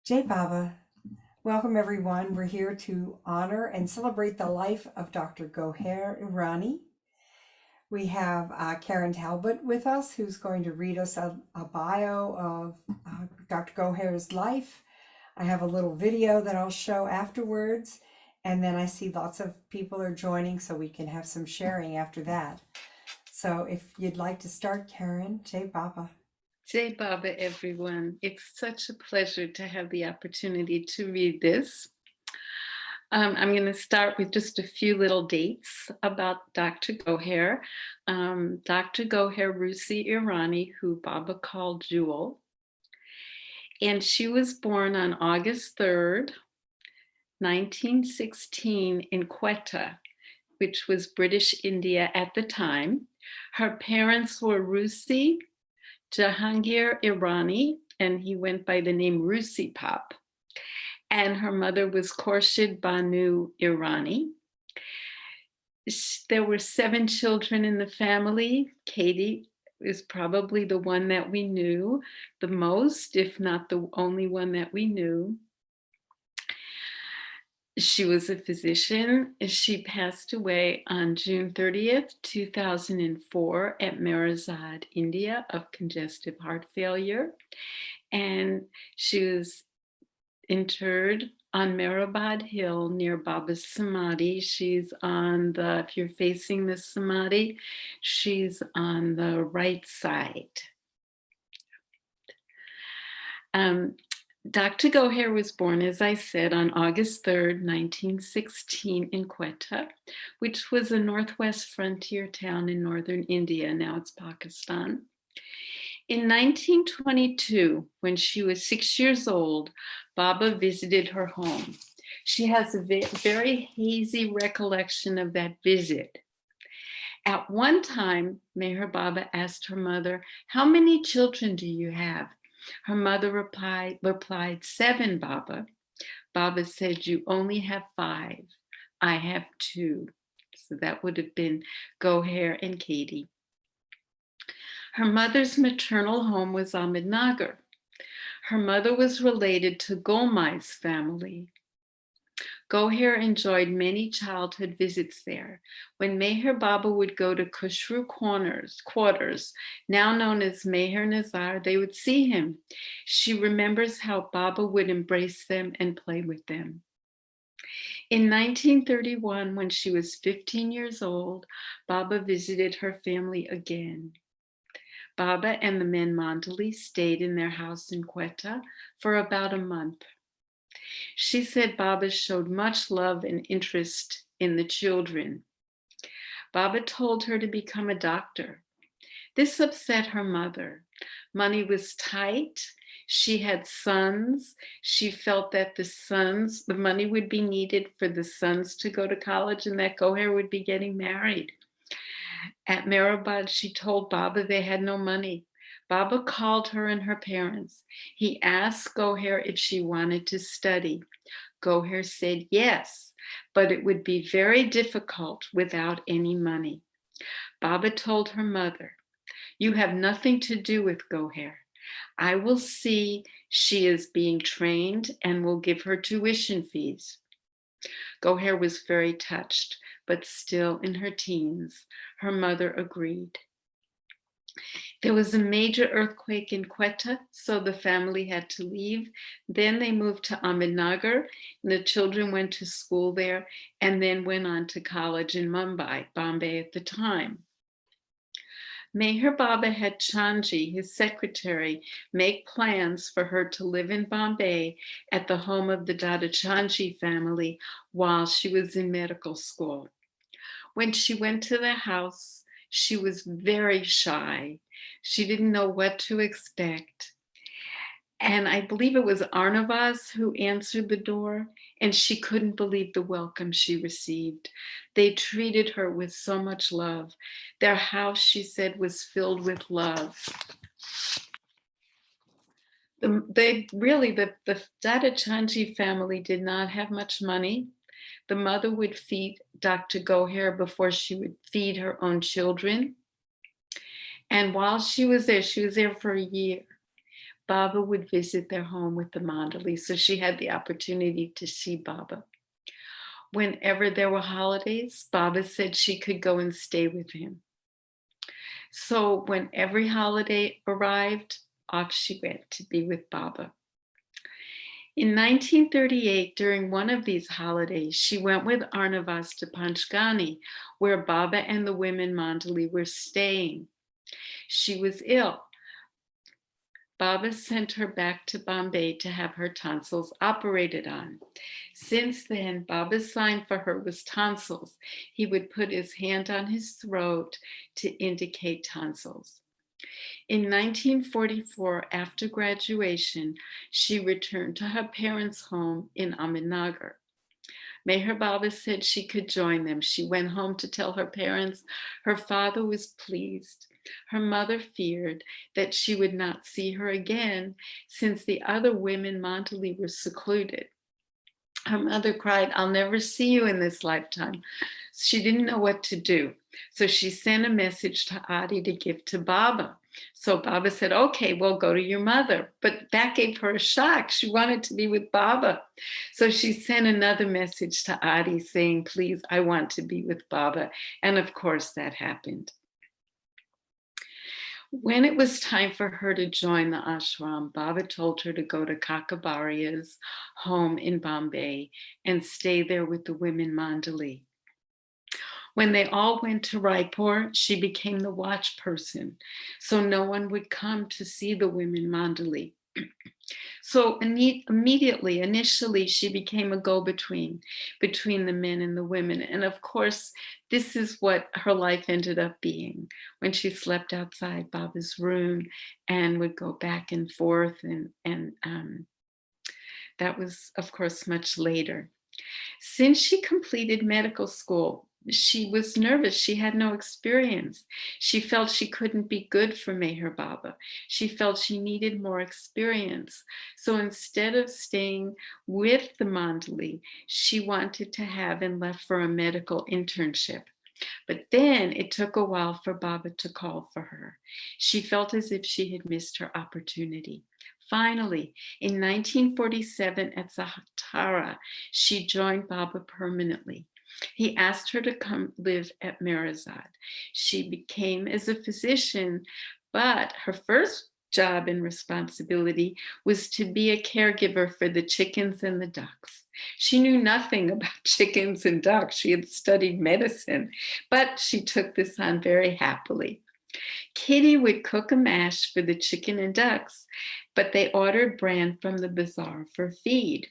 Jai Baba. Welcome, everyone. We're here to honor and celebrate the life of Dr. Goher Irani. We have Karen Talbot with us, who's going to read us a bio of Dr. Goher's life. I have a little video that I'll show afterwards, and then I see lots of people are joining, so we can have some sharing after that. So if you'd like to start, Karen, Jai Baba. Jai Baba, everyone. It's such a pleasure to have the opportunity to read this. I'm going to start with just a few little dates about Dr. Goher. Dr. Goher Rusi Irani, who Baba called Jewel. And she was born on August 3rd, 1916 in Quetta, which was British India at the time. Her parents were Rusi Jehangir Irani, and he went by the name Rusi Pop. And her mother was Khorshed Banoo Irani. There were 7 children in the family. Katie is probably the one that we knew the most, if not the only one that we knew. She was a physician. She passed away on June 30th, 2004 at Meherabad, India, of congestive heart failure. And she was interred on Meherabad Hill near Baba's Samadhi. She's on if you're facing the Samadhi, she's on the right side. Dr. Goher was born, as I said, on August 3rd, 1916 in Quetta, which was a northwest frontier town in northern India. Now it's Pakistan. In 1922, when she was 6 years old, Baba visited her home. She has a very hazy recollection of that visit. At one time, Meher Baba asked her mother, "How many children do you have?" Her mother replied, 7, Baba. Baba said, "You only have 5. I have 2." So that would have been Goher and Katie. Her mother's maternal home was Ahmednagar. Her mother was related to Golmai's family. Goher enjoyed many childhood visits there. When Meher Baba would go to Khushru quarters, now known as Meherazad, they would see him. She remembers how Baba would embrace them and play with them. In 1931, when she was 15 years old, Baba visited her family again. Baba and the men Mandali stayed in their house in Quetta for about a month. She said Baba showed much love and interest in the children. Baba told her to become a doctor. This upset her mother. Money was tight. She had sons. She felt that the money would be needed for the sons to go to college and that Goher would be getting married. At Meherabad, she told Baba they had no money. Baba called her and her parents. He asked Goher if she wanted to study. Goher said yes, but it would be very difficult without any money. Baba told her mother, "You have nothing to do with Goher. I will see she is being trained and will give her tuition fees." Goher was very touched, but still in her teens. Her mother agreed. There was a major earthquake in Quetta, so the family had to leave. Then they moved to Ahmednagar, and the children went to school there, and then went on to college in Bombay at the time. Meher Baba had Chanji, his secretary, make plans for her to live in Bombay at the home of the Dada Chanji family while she was in medical school. When she went to the house, she was very shy. She didn't know what to expect. And I believe it was Arnavaz who answered the door, and she couldn't believe the welcome she received. They treated her with so much love. Their house, she said, was filled with love. The Dada Chanji family did not have much money. The mother would feed Dr. Goher before she would feed her own children. And while she was there for a year. Baba would visit their home with the mandali, so she had the opportunity to see Baba. Whenever there were holidays, Baba said she could go and stay with him. So when every holiday arrived, off she went to be with Baba. In 1938, during one of these holidays, she went with Arnavas to Panchgani, where Baba and the women mandali were staying. She was ill. Baba sent her back to Bombay to have her tonsils operated on. Since then, Baba's sign for her was tonsils. He would put his hand on his throat to indicate tonsils. In 1944, after graduation, she returned to her parents' home in Ahmednagar. Meher Baba said she could join them. She went home to tell her parents her father was pleased. Her mother feared that she would not see her again since the other women mandali were secluded. Her mother cried, "I'll never see you in this lifetime." She didn't know what to do. So she sent a message to Adi to give to Baba. So Baba said, "Okay, well, go to your mother." But that gave her a shock. She wanted to be with Baba. So she sent another message to Adi saying, "Please, I want to be with Baba." And of course that happened. When it was time for her to join the ashram, Baba told her to go to Kakabaria's home in Bombay and stay there with the women mandali. When they all went to Raipur, she became the watch person, so no one would come to see the women mandali. So initially, she became a go-between between the men and the women. And of course, this is what her life ended up being when she slept outside Baba's room and would go back and forth. And that was, of course, much later. Since she completed medical school, she was nervous. She had no experience. She felt she couldn't be good for Meher Baba. She felt she needed more experience. So instead of staying with the mandali, she wanted to have and left for a medical internship. But then it took a while for Baba to call for her. She felt as if she had missed her opportunity. Finally, in 1947 at Sahatara, she joined Baba permanently. He asked her to come live at Meherazad. She became as a physician, but her first job and responsibility was to be a caregiver for the chickens and the ducks. She knew nothing about chickens and ducks. She had studied medicine, but she took this on very happily. Kitty would cook a mash for the chicken and ducks, but they ordered bran from the bazaar for feed.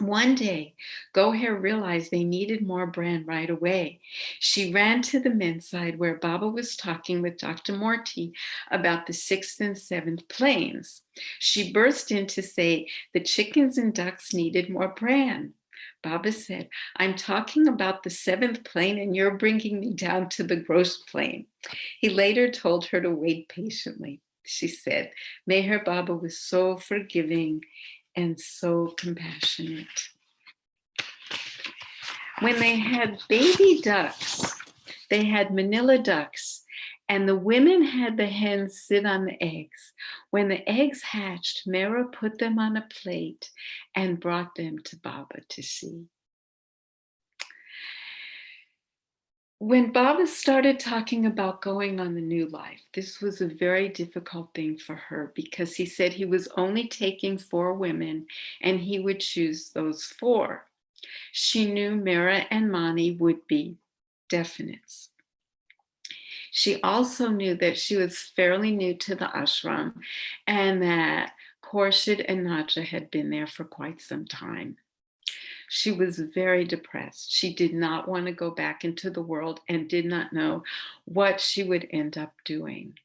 One day, Goher realized they needed more bran right away. She ran to the men's side where Baba was talking with Dr. Morty about the 6th and 7th planes. She burst in to say the chickens and ducks needed more bran. Baba said, "I'm talking about the 7th plane and you're bringing me down to the gross plane." He later told her to wait patiently. She said, Meher Baba was so forgiving and so compassionate. When they had baby ducks, they had Manila ducks, and the women had the hens sit on the eggs. When the eggs hatched, Mera put them on a plate and brought them to Baba to see. When Baba started talking about going on the new life, this was a very difficult thing for her because he said he was only taking 4 women and he would choose those 4. She knew Mera and Mani would be definites. She also knew that she was fairly new to the ashram and that Khorshed and Nadja had been there for quite some time. She was very depressed. She did not want to go back into the world and did not know what she would end up doing.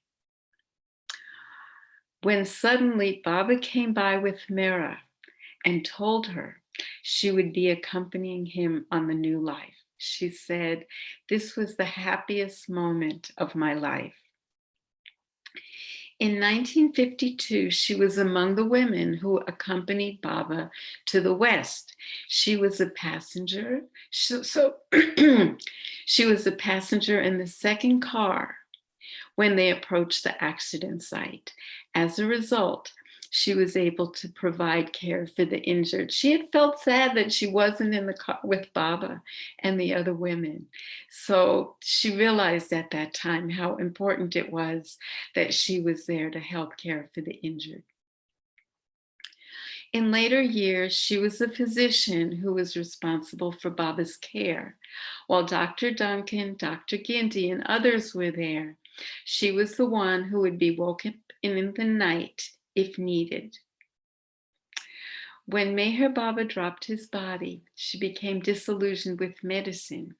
When suddenly Baba came by with Mera and told her she would be accompanying him on the new life, she said, "This was the happiest moment of my life." In 1952, she was among the women who accompanied Baba to the West. She was a passenger. She was a passenger in the second car when they approached the accident site. As a result, she was able to provide care for the injured. She had felt sad that she wasn't in the car with Baba and the other women. So she realized at that time how important it was that she was there to help care for the injured. In later years, she was the physician who was responsible for Baba's care. While Dr. Duncan, Dr. Gindy, and others were there, she was the one who would be woken in the night if needed. When Meher Baba dropped his body, she became disillusioned with medicine.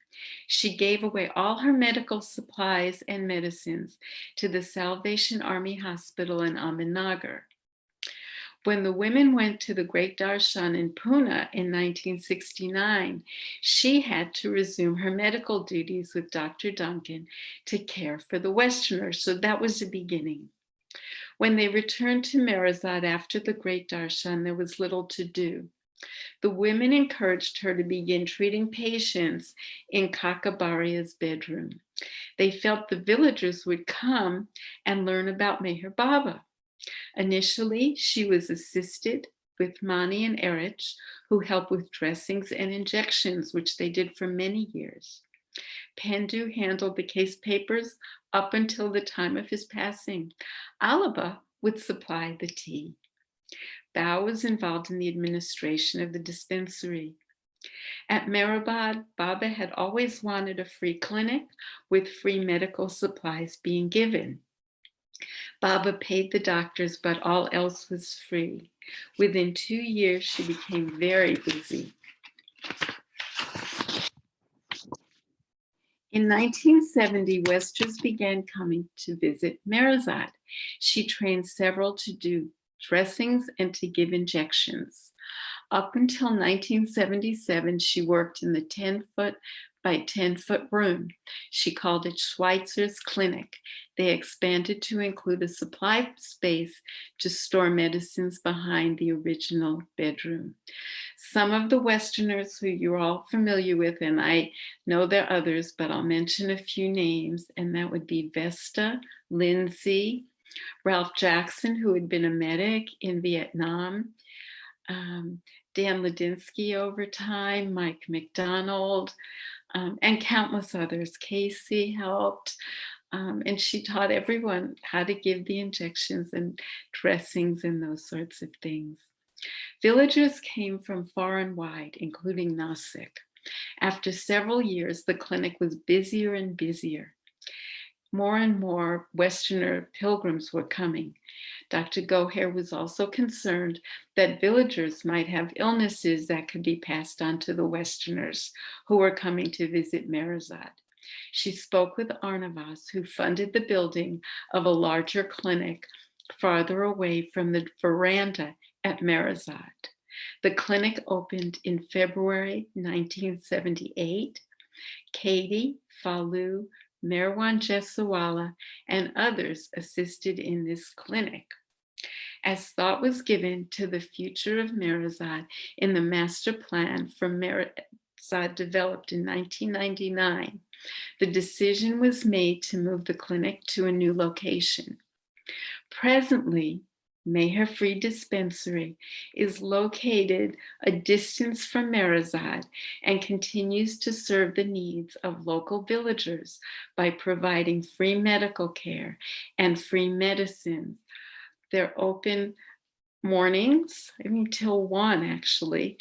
She gave away all her medical supplies and medicines to the Salvation Army Hospital in Ahmednagar. When the women went to the Great Darshan in Pune in 1969, she had to resume her medical duties with Dr. Duncan to care for the Westerners. So that was the beginning. When they returned to Meherazad after the Great Darshan, there was little to do. The women encouraged her to begin treating patients in Kakabaria's bedroom. They felt the villagers would come and learn about Meher Baba. Initially, she was assisted with Mani and Erich, who helped with dressings and injections, which they did for many years. Pendu handled the case papers up until the time of his passing. Alaba would supply the tea. Bao was involved in the administration of the dispensary. At Meherabad, Baba had always wanted a free clinic with free medical supplies being given. Baba paid the doctors, but all else was free. Within 2 years, she became very busy. In 1970, Westers began coming to visit Meherazad. She trained several to do dressings and to give injections. Up until 1977, she worked in the 10-foot by 10-foot room. She called it Schweitzer's Clinic. They expanded to include a supply space to store medicines behind the original bedroom. Some of the Westerners who you're all familiar with, and I know there are others, but I'll mention a few names, and that would be Vesta, Lindsay, Ralph Jackson, who had been a medic in Vietnam, Dan Ladinsky over time, Mike McDonald, and countless others. Casey helped, and she taught everyone how to give the injections and dressings and those sorts of things. Villagers came from far and wide, including Nasik. After several years, the clinic was busier and busier. More and more Westerner pilgrims were coming. Dr. Goher was also concerned that villagers might have illnesses that could be passed on to the Westerners who were coming to visit Meherazad. She spoke with Arnavas, who funded the building of a larger clinic farther away from the veranda at Meherazad. The clinic opened in February 1978. Katie, Falu, Merwan Jesawala, and others assisted in this clinic. As thought was given to the future of Meherazad in the master plan for Meherazad developed in 1999, the decision was made to move the clinic to a new location. Presently, Meher Free Dispensary is located a distance from Meherazad and continues to serve the needs of local villagers by providing free medical care and free medicines. They're open mornings, till 1 actually.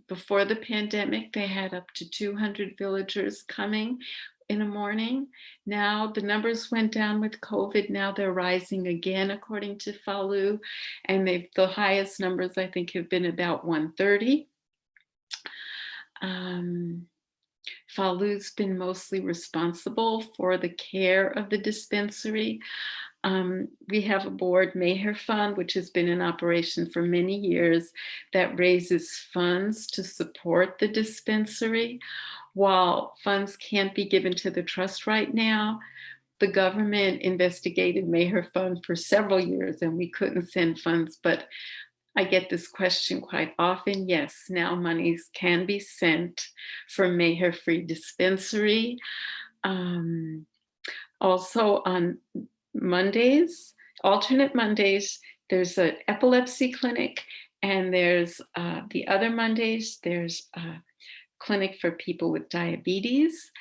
Before the pandemic, they had up to 200 villagers coming in a morning. Now the numbers went down with COVID. Now they're rising again, according to Falu. And the highest numbers, I think, have been about 130. Falu's been mostly responsible for the care of the dispensary. We have a board, Meher Fund, which has been in operation for many years, that raises funds to support the dispensary. While funds can't be given to the trust right now, the government investigated Meher Fund for several years and we couldn't send funds, but I get this question quite often. Yes, now monies can be sent for Meher Free Dispensary. Also on Mondays, alternate Mondays, there's an epilepsy clinic, and there's the other Mondays, there's a clinic for people with diabetes.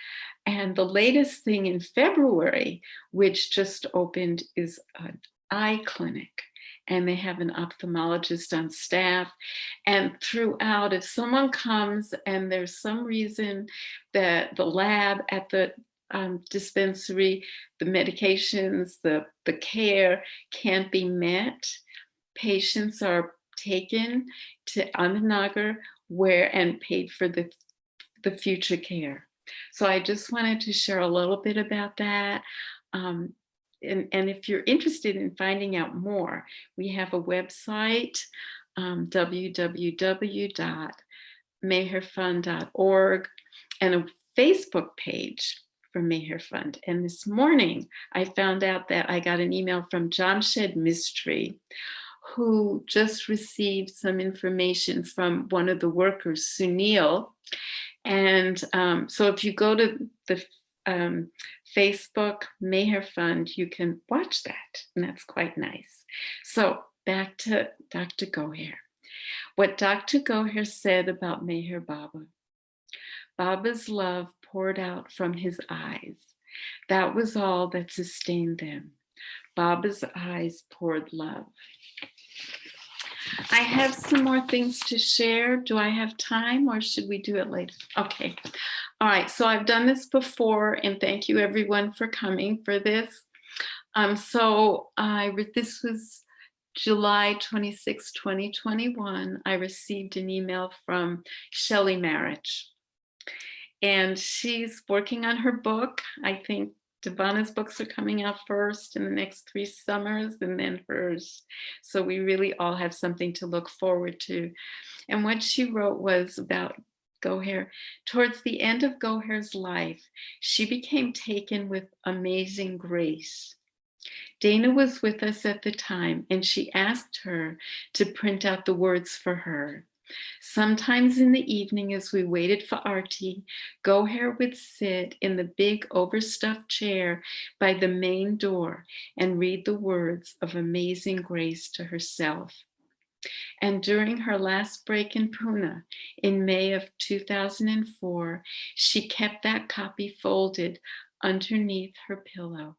And the latest thing in February, which just opened, is an eye clinic. And they have an ophthalmologist on staff. And throughout, if someone comes and there's some reason that the lab at the dispensary, the medications, the care can't be met, patients are taken to Ahmednagar and paid for the future care. So I just wanted to share a little bit about that. And if you're interested in finding out more, we have a website, www.meherfund.org, and a Facebook page for Meher Fund. And this morning, I found out that I got an email from Jamshed Mistry, who just received some information from one of the workers, Sunil. And so if you go to the Facebook Meher Fund, you can watch that, and that's quite nice. So back to Dr. Goher. What Dr. Goher said about Meher Baba. Baba's love poured out from his eyes. That was all that sustained them. Baba's eyes poured love. I have some more things to share. Do I have time, or should we do it later? Okay. All right. So I've done this before, and thank you everyone for coming for this. This was July 26, 2021. I received an email from Shelley Marriage, and she's working on her book. I think Devana's books are coming out first in the next 3 summers, and then hers. So we really all have something to look forward to. And what she wrote was about Goher. Towards the end of Goher's life, she became taken with amazing grace. Dana was with us at the time, and she asked her to print out the words for her. Sometimes in the evening, as we waited for Arti, Goher would sit in the big overstuffed chair by the main door and read the words of amazing grace to herself. And during her last break in Pune in May of 2004, she kept that copy folded underneath her pillow.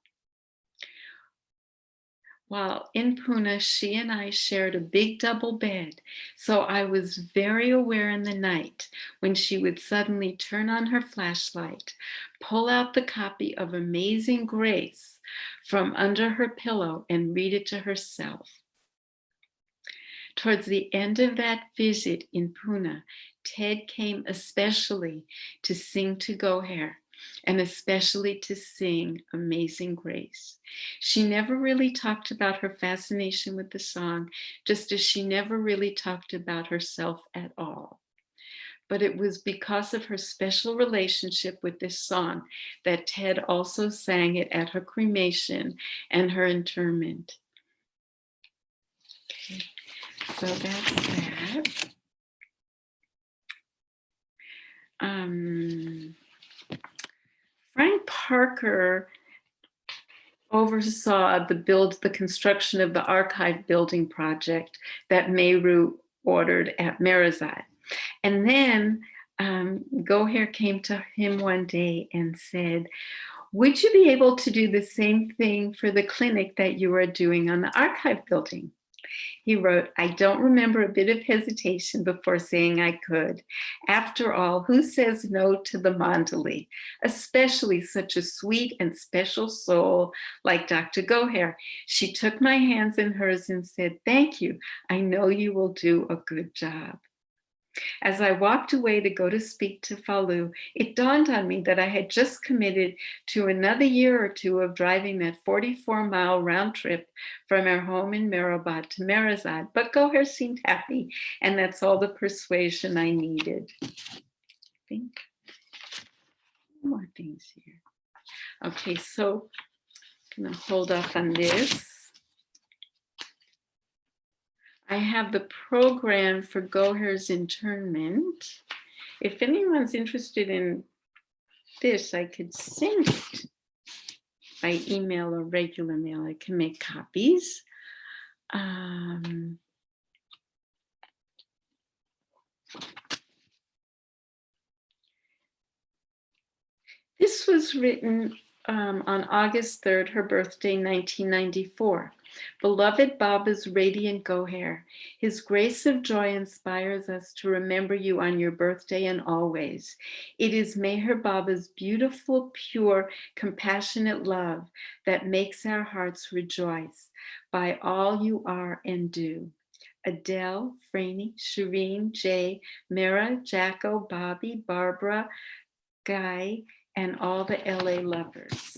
While in Pune, she and I shared a big double bed, so I was very aware in the night when she would suddenly turn on her flashlight, pull out the copy of Amazing Grace from under her pillow and read it to herself. Towards the end of that visit in Pune, Ted came especially to sing to Goher, and especially to sing Amazing Grace. She never really talked about her fascination with the song, just as she never really talked about herself at all. But it was because of her special relationship with this song that Ted also sang it at her cremation and her interment. Okay, so that's that. Frank Parker oversaw the construction of the archive building project that Meheru ordered at Meherazad. And then Goher came to him one day and said, "Would you be able to do the same thing for the clinic that you are doing on the archive building?" He wrote, "I don't remember a bit of hesitation before saying I could. After all, who says no to the Mandali, especially such a sweet and special soul like Dr. Goher?" She took my hands in hers and said, "Thank you. I know you will do a good job." As I walked away to go to speak to Falu, it dawned on me that I had just committed to another year or two of driving that 44-mile round trip from our home in Meherabad to Meherazad, but Goher seemed happy, and that's all the persuasion I needed. I think more things here. Okay, so I'm gonna hold off on this. I have the program for Goher's internment. If anyone's interested in this, I could send it by email or regular mail. I can make copies. Um, this was written on August 3rd, her birthday, 1994. Beloved Baba's radiant Goher, his grace of joy inspires us to remember you on your birthday and always. It is Meher Baba's beautiful, pure, compassionate love that makes our hearts rejoice by all you are and do. Adele, Franny, Shireen, Jay, Mira, Jacko, Bobby, Barbara, Guy, and all the LA lovers.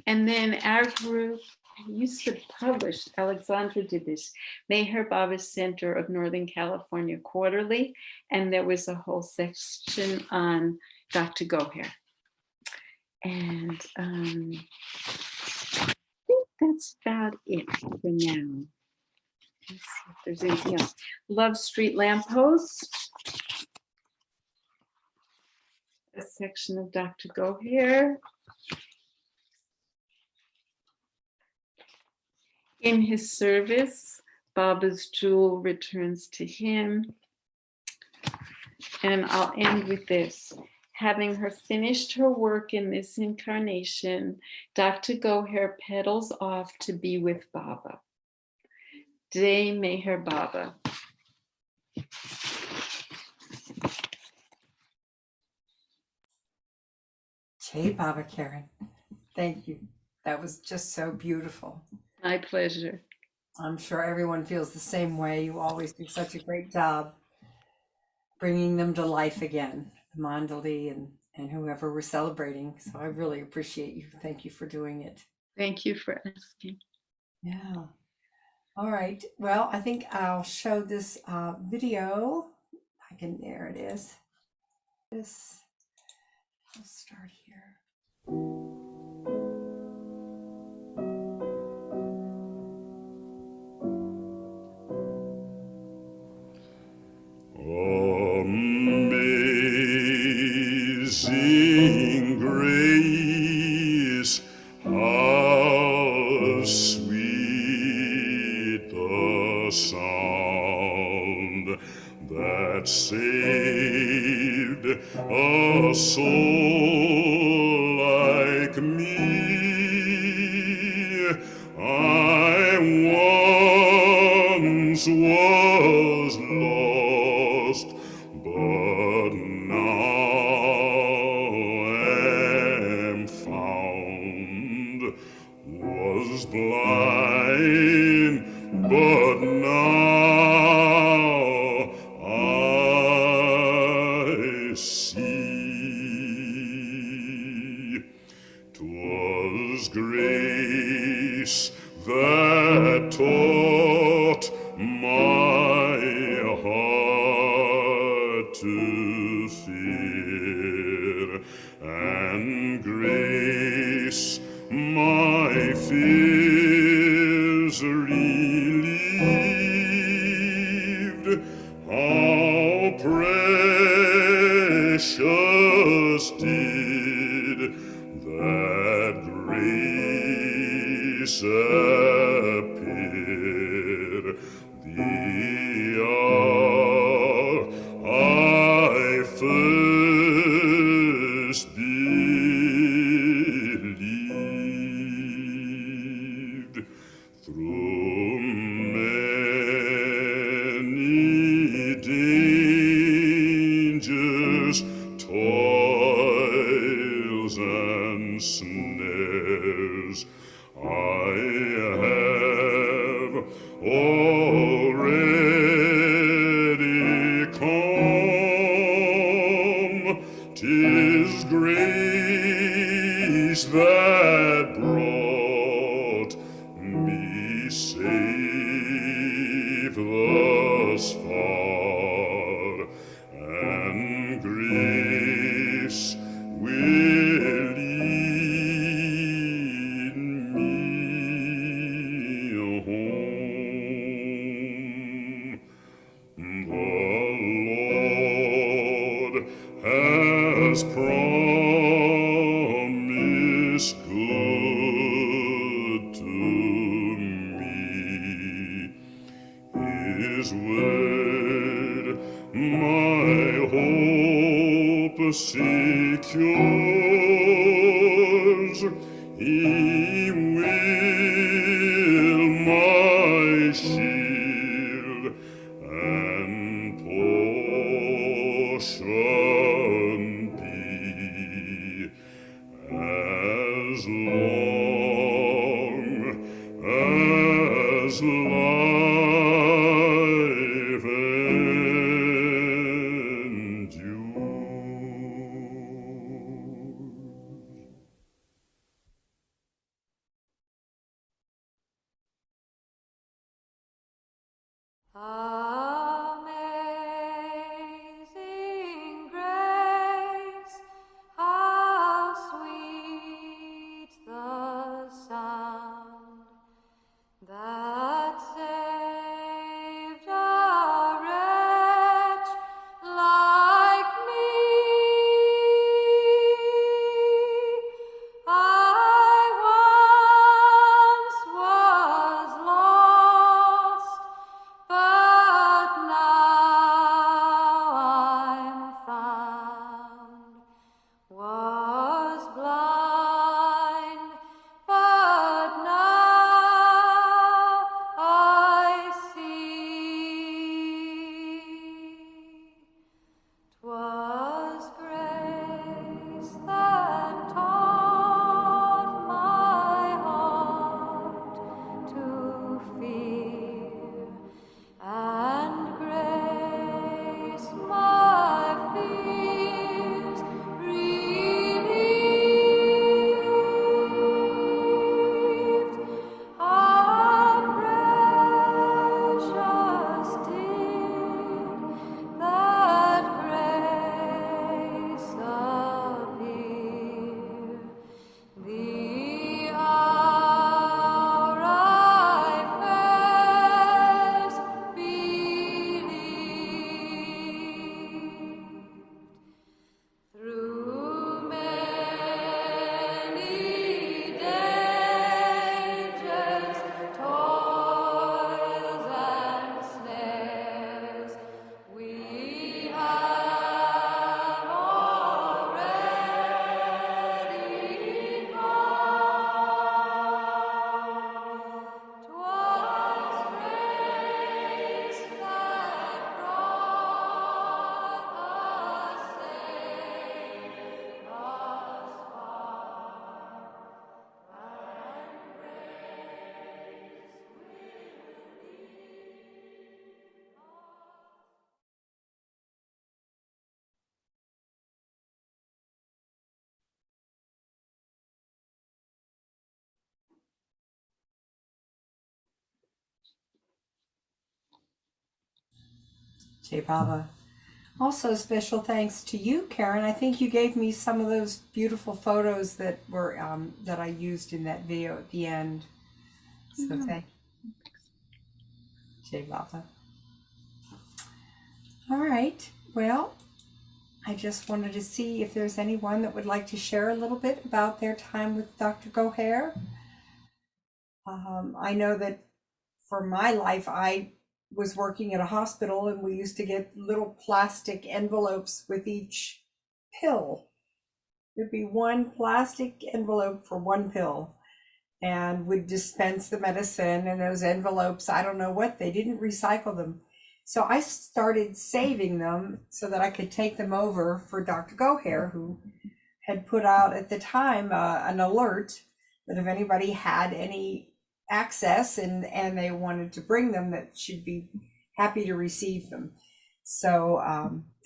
And then our group used to publish, Alexandra did this, Meher Baba Center of Northern California Quarterly, and there was a whole section on Dr. Goher. And I think that's about it for now. Let's see if there's anything else. Love Street Lamppost. A section of Dr. Goher. In his service, Baba's jewel returns to him. And I'll end with this. Having her finished her work in this incarnation, Dr. Goher pedals off to be with Baba. Jai Meher Baba. Jai Baba, Karen. Thank you. That was just so beautiful. My pleasure. I'm sure everyone feels the same way. You always do such a great job bringing them to life again, Mandali and whoever we're celebrating. So I really appreciate you. Thank you for doing it. Thank you for asking. Yeah. All right. Well, I think I'll show this video. There it is. I'll start here. Amazing grace, how sweet the sound that saved a soul like me. I once was lost, but now am found. Was blind, but now I see. 'Twas grace that taught my heart to fear, and grace my fears relieved. How precious did that grace appear the hour I first believed. Through many dangers, toils and snares, I have already come. 'Tis grace that brought me safe thus far, and grace will lead me home. The Lord has promised good to me. my hope secures. He will my shield and portion be, as long as life endures. Amazing grace, how sweet the sound that saved a wretch like me. I once was lost, but now I'm found. Was blind, but now I see. 'Twas grace that taught my heart to fear, and grace my fears relieved. How precious did that grace appear, the hour I first believed. Through many dangers, toils, and snares, we have already gone. 'Twas grace that brought us safe thus far, and grace will lead us. Jai Baba. Also, special thanks to you, Karen. I think you gave me some of those beautiful photos that were that I used in that video at the end. So thank you, Jai Baba. All right. Well, I just wanted to see if there's anyone that would like to share a little bit about their time with Dr. Goher. I know that for my life, I was working at a hospital and we used to get little plastic envelopes with each pill. There'd be one plastic envelope for one pill and would dispense the medicine, and those envelopes, I don't know what, they didn't recycle them. So I started saving them so that I could take them over for Dr. Goher, who had put out at the time an alert that if anybody had any access and they wanted to bring them, that she'd be happy to receive them. So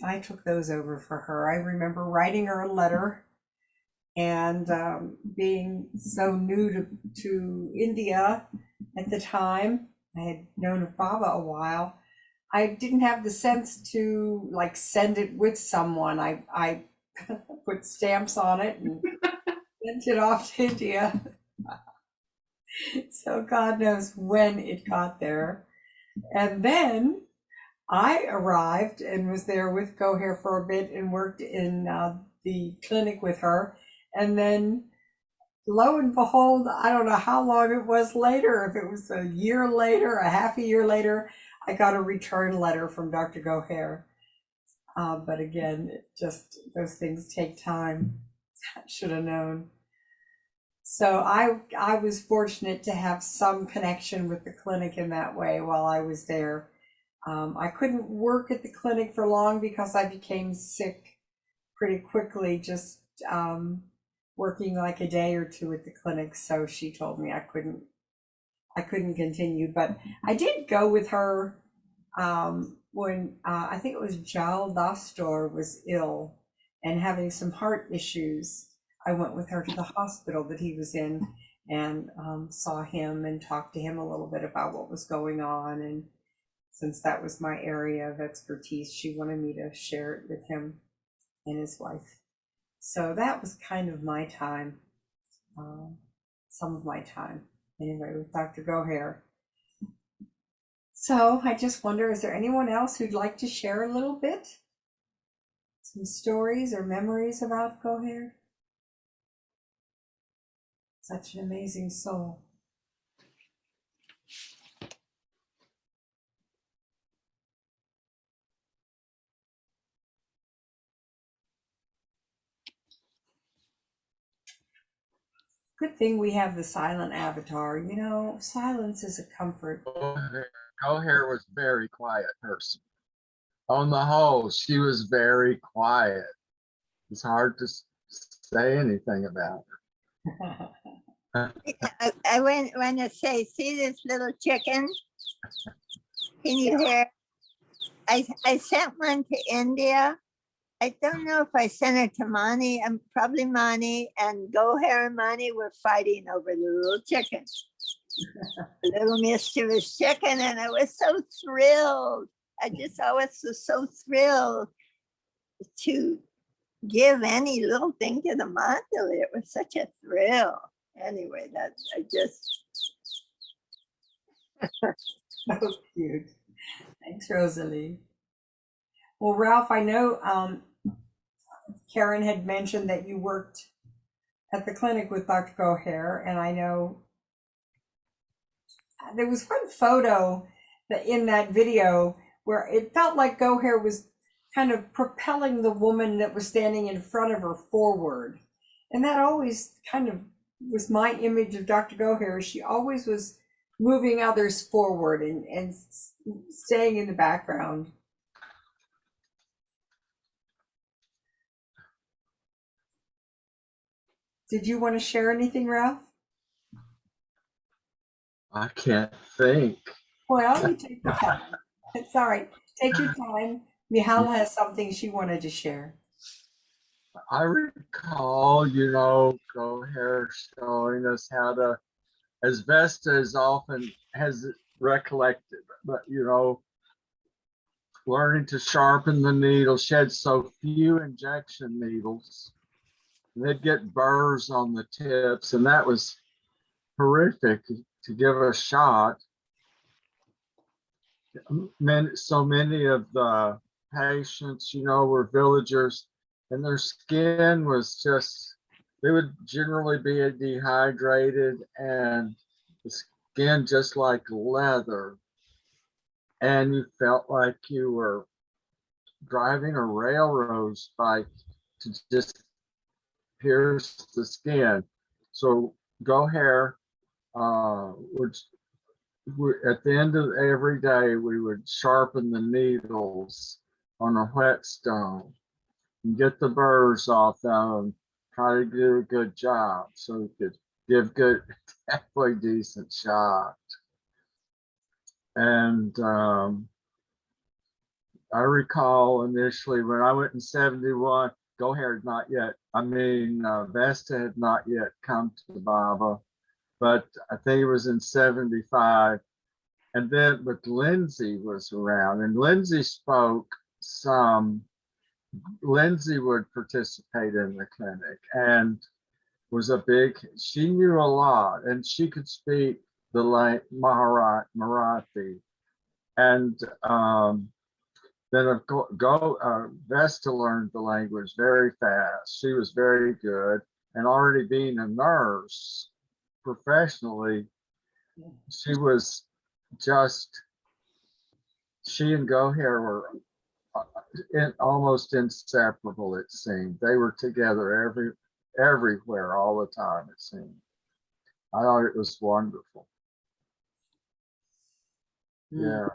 I took those over for her. I remember writing her a letter, and being so new to India at the time, I had known of Baba a while. I didn't have the sense to like send it with someone. I put stamps on it and sent it off to India. So God knows when it got there. And then I arrived and was there with Goher for a bit and worked in the clinic with her. And then lo and behold, I don't know how long it was later, if it was a year later, a half a year later, I got a return letter from Dr. Goher But again, it just those things take time. I should have known. So I was fortunate to have some connection with the clinic in that way while I was there. I couldn't work at the clinic for long because I became sick pretty quickly, just working like a day or two at the clinic. So she told me I couldn't continue. But I did go with her when I think it was Jal Dastor was ill and having some heart issues. I went with her to the hospital that he was in and saw him and talked to him a little bit about what was going on. And since that was my area of expertise, she wanted me to share it with him and his wife. So that was kind of my time, some of my time, anyway, with Dr. Goher. So I just wonder, is there anyone else who'd like to share a little bit? Some stories or memories about Goher? Such an amazing soul. Good thing we have the silent avatar. You know, silence is a comfort. Goher was a very quiet person. On the whole, she was very quiet. It's hard to say anything about her. I want to say, see this little chicken? Can you hear? I sent one to India. I don't know if I sent it to Mani. I'm probably Mani, and Goher and Mani were fighting over the little chicken. The little mischievous chicken, and I was so thrilled. I just always was so thrilled to give any little thing to the mandala. It was such a thrill. Anyway, I just. So cute. Thanks, Rosalie. Well, Ralph, I know Karen had mentioned that you worked at the clinic with Dr. Goher, and I know there was one photo that in that video where it felt like Goher was kind of propelling the woman that was standing in front of her forward. And that always kind of was my image of Dr. Goher. She always was moving others forward and staying in the background. Did you want to share anything, Ralph? I can't think. Well, you take your time. It's all right. Take your time. Michal has something she wanted to share. I recall, Goher showing us how to, as Vesta as often has recollected, but learning to sharpen the needle. She had so few injection needles. They'd get burrs on the tips, and that was horrific to give a shot. So many of the patients, were villagers, and their skin was just, they would generally be dehydrated and the skin just like leather. And you felt like you were driving a railroad spike to just pierce the skin. So Goher would, at the end of every day, we would sharpen the needles on a whetstone and get the burrs off them, try to do a good job so we could give good, halfway decent shot. And I recall initially when I went in 71, Goher had not yet, Vesta had not yet come to Baba, but I think it was in 75. And then, but Lindsay was around, and Lindsay spoke some. Lindsay would participate in the clinic and she knew a lot, and she could speak the Marathi. And then Vesta learned the language very fast. She was very good, and already being a nurse professionally, she was just, she and Goher were almost inseparable, it seemed. They were together everywhere all the time, it seemed. I thought it was wonderful. Yeah.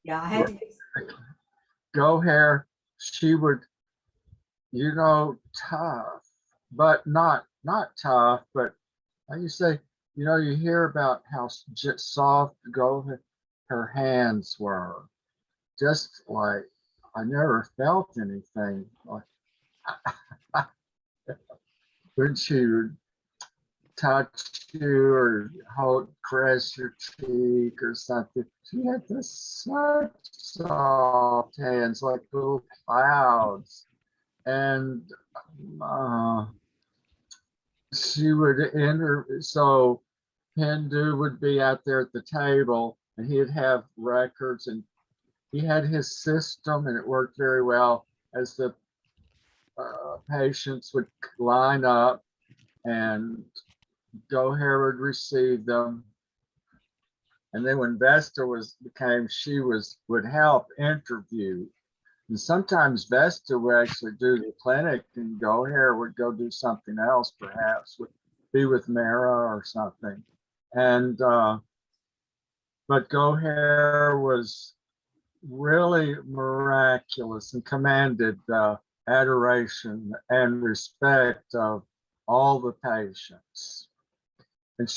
Yeah, I had to give Goher, she would, tough, but not tough, but how you say, you hear about how soft Goher, her hands were. Just like I never felt anything like when she would touch you or caress your cheek or something. She had this such soft hands like little clouds. And she would enter. So Hindu would be out there at the table and he'd have records and he had his system and it worked very well as the patients would line up and Goher would receive them. And then when Vesta would help interview. And sometimes Vesta would actually do the clinic and Goher would go do something else, perhaps would be with Mara or something. And but Goher was really miraculous and commanded adoration and respect of all the patients. And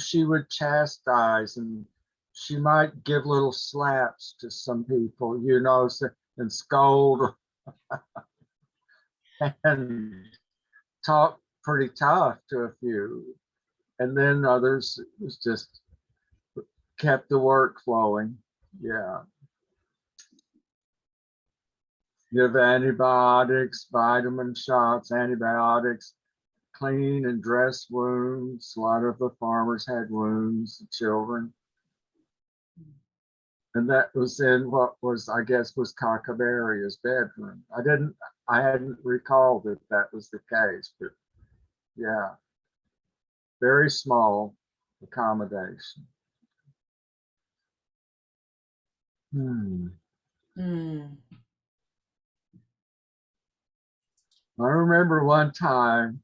she would chastise and she might give little slaps to some people, and scold and talk pretty tough to a few. And then others was just kept the work flowing. Yeah. Give antibiotics, vitamin shots, antibiotics, clean and dress wounds. A lot of the farmers had wounds, the children. And that was in what was, I guess, was Kakaberia's bedroom. I hadn't recalled that was the case, but yeah, very small accommodation. I remember one time,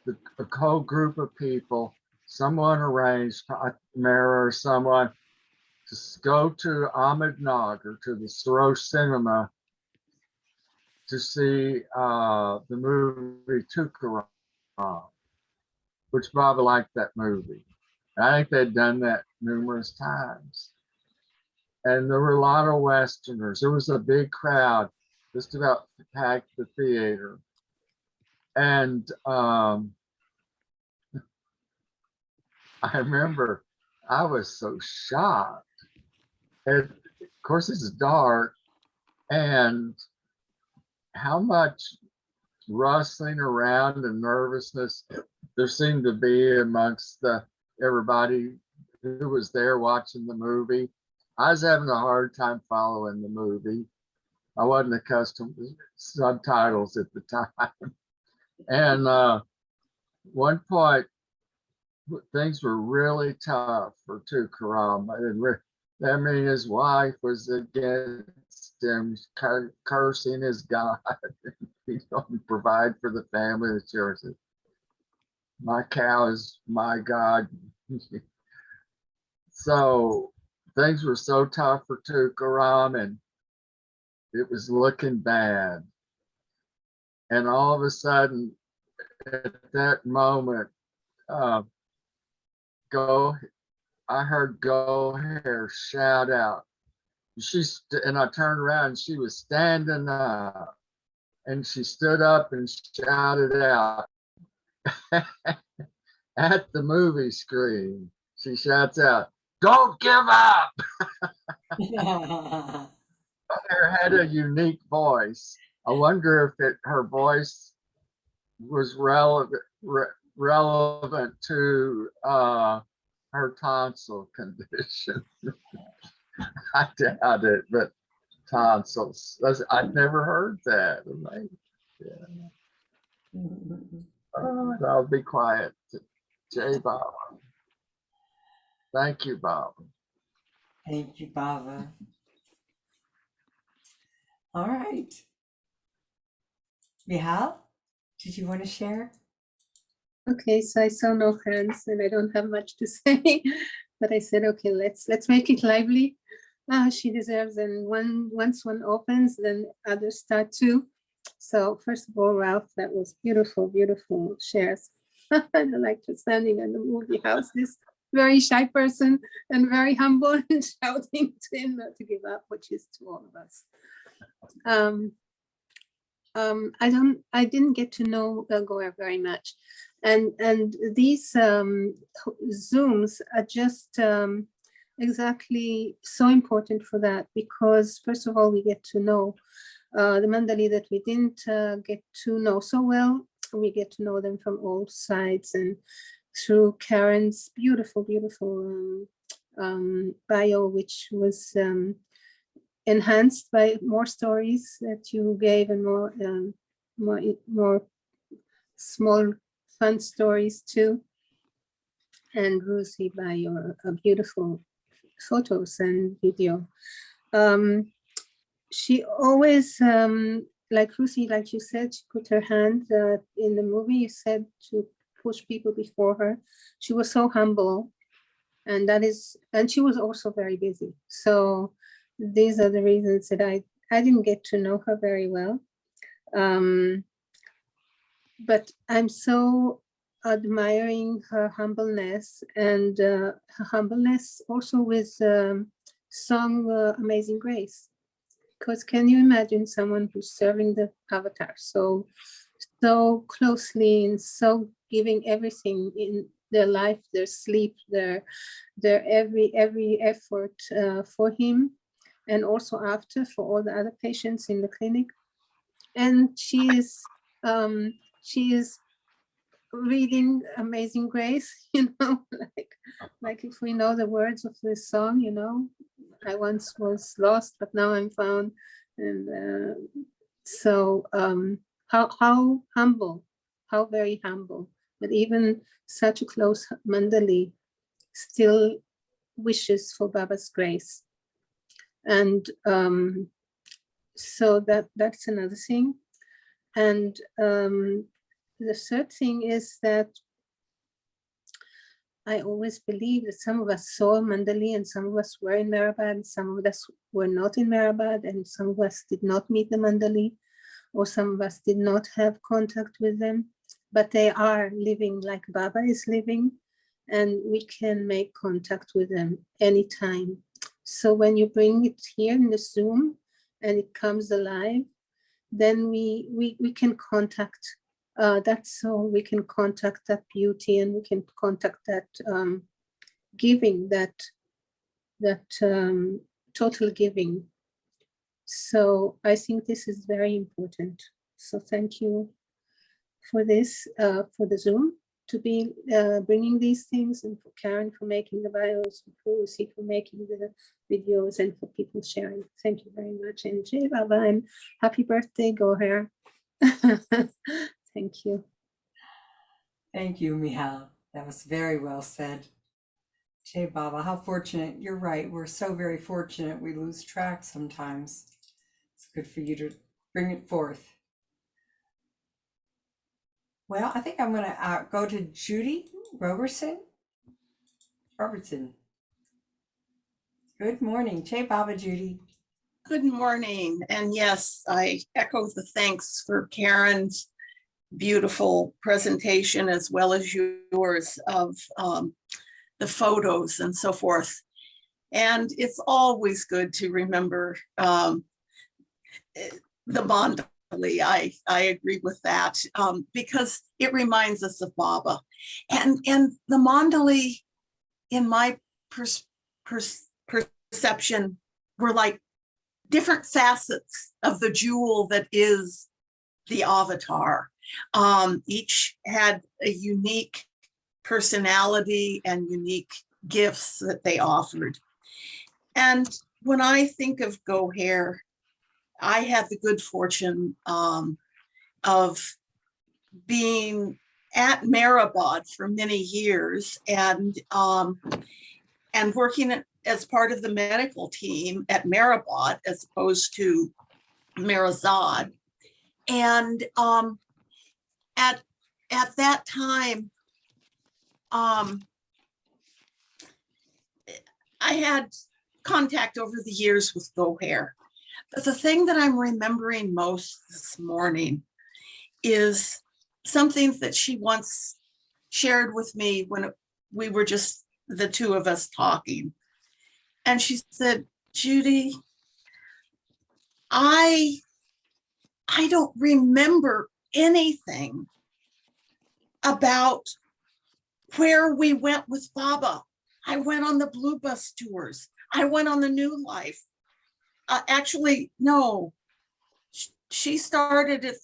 a whole group of people, someone arranged, Mara or someone, to go to Ahmednagar, to the Sarosh Cinema, to see the movie Tukaram, which Baba liked that movie. I think they'd done that numerous times. And there were a lot of Westerners. There was a big crowd, just about packed the theater. And I remember I was so shocked. And of course, it's dark, and how much rustling around and nervousness there seemed to be amongst everybody who was there watching the movie. I was having a hard time following the movie. I wasn't accustomed to subtitles at the time. And one point, things were really tough for Tukaram. I mean, his wife was against him, cursing his God. He don't provide for the family. The children. My cow is my God. So things were so tough for Tukaram, and it was looking bad. And all of a sudden, at that moment, I heard Goher shout out. And I turned around and she was standing up, and she stood up and shouted out at the movie screen. She shouts out, "Don't give up!" Goher had a unique voice. I wonder if her voice was relevant to her tonsil condition. I doubt it, but tonsils. I've never heard that. Yeah. I'll be quiet. Jay Bob. Thank you, Bob. Thank you, Baba. All right. Mihal, did you want to share? Okay, so I saw no hands and I don't have much to say, but I said, okay, let's make it lively. She deserves, and once one opens, then others start too. So first of all, Ralph, that was beautiful, beautiful shares. I like to standing in the movie house, this very shy person and very humble and shouting to him not to give up, which is to all of us. I didn't get to know Goher very much, and these Zooms are just exactly so important for that, because first of all we get to know the Mandali that we didn't get to know so well. We get to know them from all sides, and through Karen's beautiful bio, which was enhanced by more stories that you gave, and more small fun stories too, and Rusi by your beautiful photos and video. She always, like Rusi, like you said, she put her hand in the movie, you said, to push people before her. She was so humble, and she was also very busy. So these are the reasons that I didn't get to know her very well. But I'm so admiring her humbleness, and her humbleness also with song Amazing Grace. Because can you imagine someone who's serving the avatar so closely, and so giving everything in their life, their sleep, their every effort for him, and also after, for all the other patients in the clinic. And she is reading Amazing Grace, like if we know the words of this song, I once was lost, but now I'm found. And so how humble, how very humble, that even such a close Mandali still wishes for Baba's grace. And so that's another thing. And the third thing is that I always believe that some of us saw Mandali, and some of us were in Meherabad, and some of us were not in Meherabad, and some of us did not meet the Mandali, or some of us did not have contact with them, but they are living like Baba is living, and we can make contact with them anytime. So when you bring it here in the Zoom and it comes alive, then we can contact that soul, we can contact that beauty, and we can contact that giving, that total giving. So I think this is very important. So thank you for this, for the Zoom, to be bringing these things, and for Karen for making the bios, and for Rusi for making the videos, and for people sharing. Thank you very much. And Jai Baba, and happy birthday, Goher. Thank you. Thank you, Mihal. That was very well said. Jay Baba, how fortunate. You're right. We're so very fortunate. We lose track sometimes. It's good for you to bring it forth. Well, I think I'm going to go to Judy Robertson. Good morning. Jay Baba, Judy. Good morning. And yes, I echo the thanks for Karen's beautiful presentation, as well as yours of the photos and so forth. And it's always good to remember the Mandali. I agree with that, because it reminds us of Baba. And the Mandali, in my perception, were like different facets of the jewel that is the avatar. Each had a unique personality and unique gifts that they offered. And when I think of Goher, I had the good fortune of being at Meherabad for many years, and working as part of the medical team at Meherabad as opposed to Meherazad. And at that time, I had contact over the years with Goher. But the thing that I'm remembering most this morning is something that she once shared with me when we were just the two of us talking. And she said, Judy, I don't remember anything about where we went with Baba. I went on the Blue Bus tours. I went on the New Life. Actually, no, she started at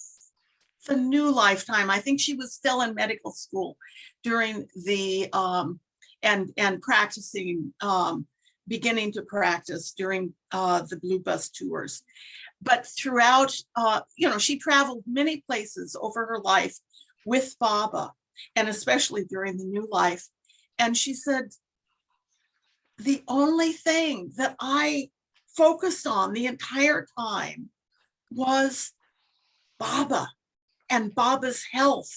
the New Lifetime. I think she was still in medical school during the and practicing, beginning to practice during the Blue Bus tours. But throughout, she traveled many places over her life with Baba, and especially during the New Life. And she said, the only thing that I focused on the entire time was Baba and Baba's health.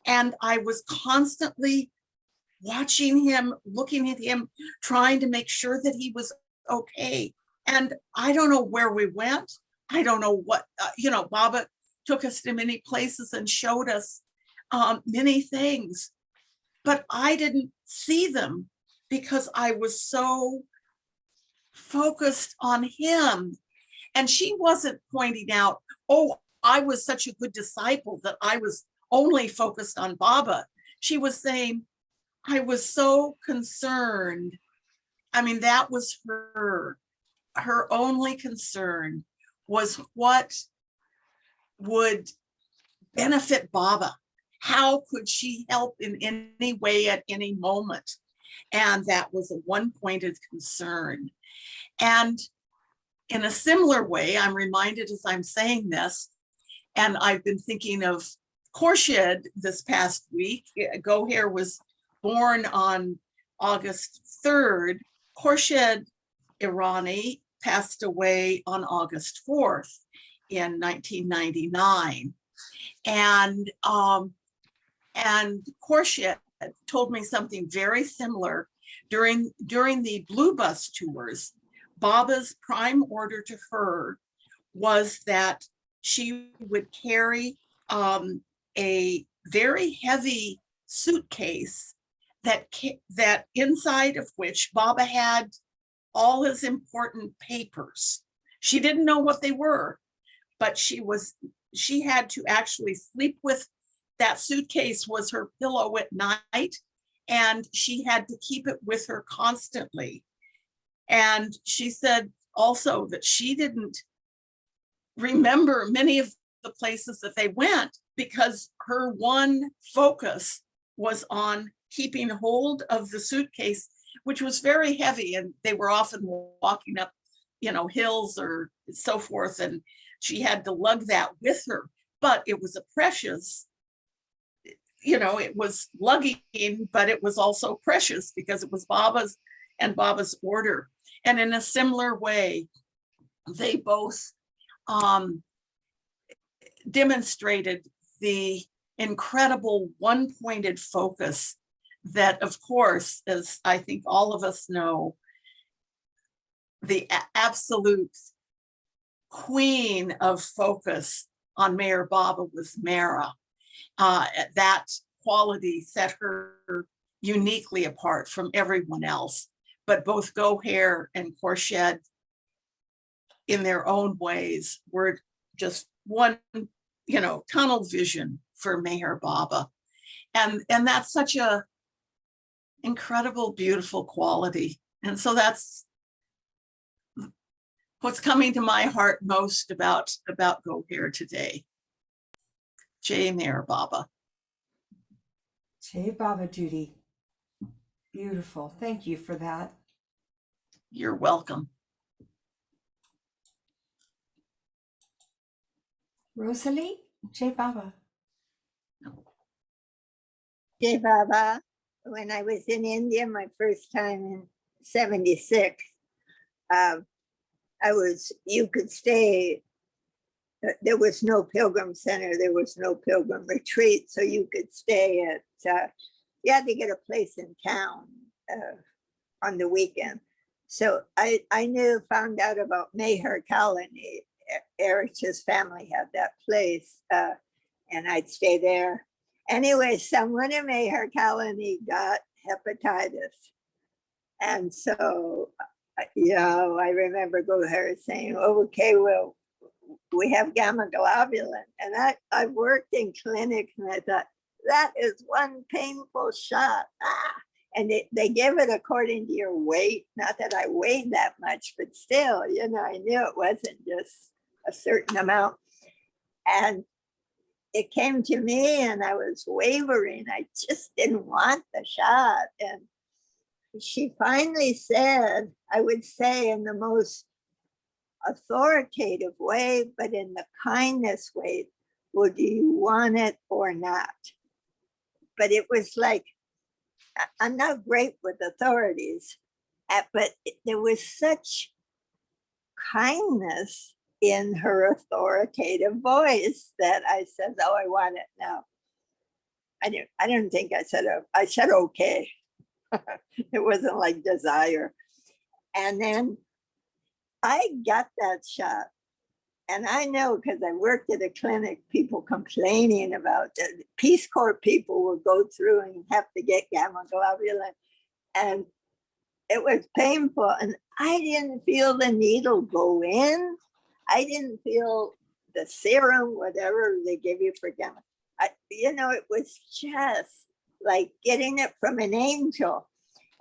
And I was constantly watching him, looking at him, trying to make sure that he was okay. And I don't know where we went. I don't know what, Baba took us to many places and showed us many things, but I didn't see them because I was so focused on him. And she wasn't pointing out, oh, I was such a good disciple that I was only focused on Baba. She was saying, I was so concerned. I mean, that was her only concern was what would benefit Baba. How could she help in any way at any moment? And that was a one-pointed concern. And in a similar way, I'm reminded as I'm saying this, and I've been thinking of Khorshed this past week. Goher was born on August 3rd. Khorshed Irani passed away on August 4th in 1999. And Khorshed told me something very similar during the Blue Bus tours. Baba's prime order to her was that she would carry a very heavy suitcase that inside of which Baba had all his important papers. She didn't know what they were, but she had to actually sleep with that suitcase was her pillow at night, and she had to keep it with her constantly. And she said also that she didn't remember many of the places that they went because her one focus was on keeping hold of the suitcase, which was very heavy, and they were often walking up, hills or so forth, and she had to lug that with her. But it was a precious, it was lugging, but it was also precious because it was Baba's and Baba's order. And in a similar way, they both demonstrated the incredible one-pointed focus that, of course, as I think all of us know, the absolute queen of focus on Mayor Baba was Mara. That quality set her uniquely apart from everyone else. But both Goher and Khorshed, in their own ways, were just one, tunnel vision for Meher Baba. And that's such a incredible, beautiful quality. And so that's what's coming to my heart most about Goher today. Jai Meher Baba. Jai Baba, Judy. Beautiful. Thank you for that. You're welcome. Rosalie, Jai Baba. Jai Baba, when I was in India my first time, and 76, you could stay, there was no pilgrim center, there was no pilgrim retreat, so you could stay at, you had to get a place in town on the weekend. So I found out about Meher Colony. Eric's family had that place, and I'd stay there. Anyway, someone in Meher Colony got hepatitis. And so, I remember Goher saying, oh, okay, well, we have gamma globulin. And I worked in clinics and I thought, that is one painful shot. And they give it according to your weight. Not that I weighed that much, but still, I knew it wasn't just a certain amount. And it came to me and I was wavering. I just didn't want the shot. And she finally said, I would say in the most authoritative way, but in the kindness way, well, do you want it or not? But it was like, I'm not great with authorities, but there was such kindness in her authoritative voice that I said, oh, I want it now. I didn't think I said, okay. It wasn't like desire. And then I got that shot. And I know because I worked at a clinic, people complaining about it. Peace Corps people would go through and have to get gamma globulin. And it was painful. And I didn't feel the needle go in. I didn't feel the serum, whatever they give you for gamma. It was just like getting it from an angel.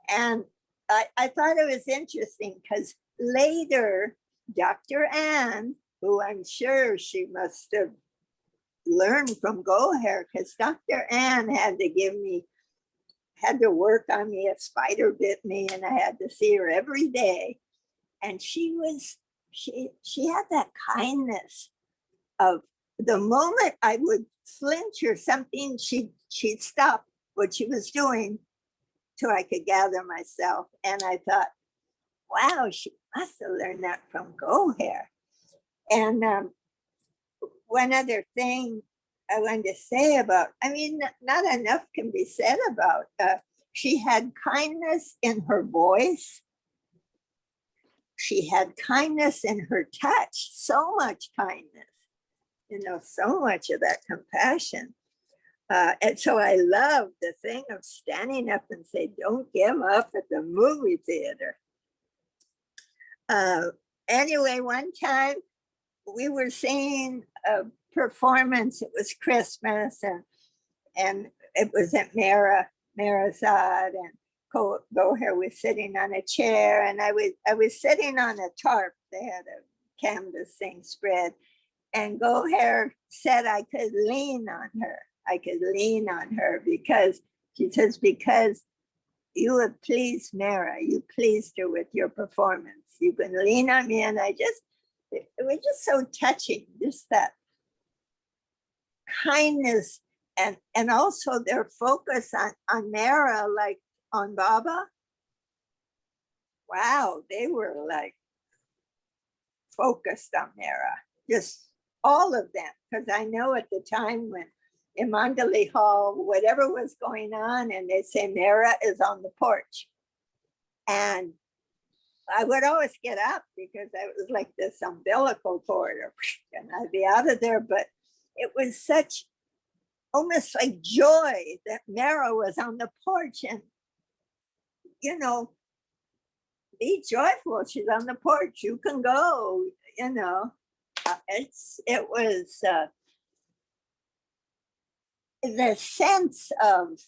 And I thought it was interesting because later, Dr. Ann, who I'm sure she must have learned from Goher, because Dr. Ann had to work on me. A spider bit me and I had to see her every day. And she had that kindness of the moment I would flinch or something, she'd stop what she was doing till I could gather myself. And I thought, wow, she must have learned that from Goher. And one other thing I wanted to say about, not enough can be said about, she had kindness in her voice. She had kindness in her touch, so much kindness, so much of that compassion. And so I love the thing of standing up and say, don't give up at the movie theater. Anyway, one time we were seeing a performance. It was Christmas and it was at Meherazad, and Goher was sitting on a chair and I was sitting on a tarp. They had a canvas thing spread, and Goher said I could lean on her. I could lean on her because she says, because you have pleased Mara, you pleased her with your performance. You can lean on me. And it was just so touching, just that kindness and also their focus on Mara, like on Baba. Wow, they were like focused on Mara, just all of them. Because I know at the time when in Mandalay Hall, whatever was going on, and they say Mara is on the porch. And I would always get up because I was like this umbilical cord, and I'd be out of there. But it was such almost like joy that Mara was on the porch, and be joyful. She's on the porch. You can go. It was the sense of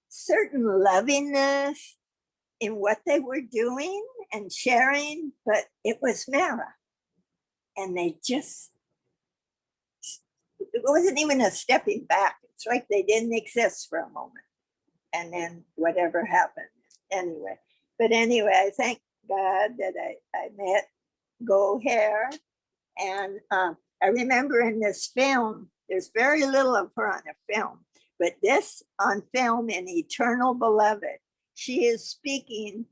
certain lovingness in what they were doing and sharing, but it was Mara. And it wasn't even a stepping back. It's like they didn't exist for a moment. And then whatever happened anyway. But anyway, I thank God that I met Goher. And I remember in this film, there's very little of her on the film, but this on film in Eternal Beloved, she is speaking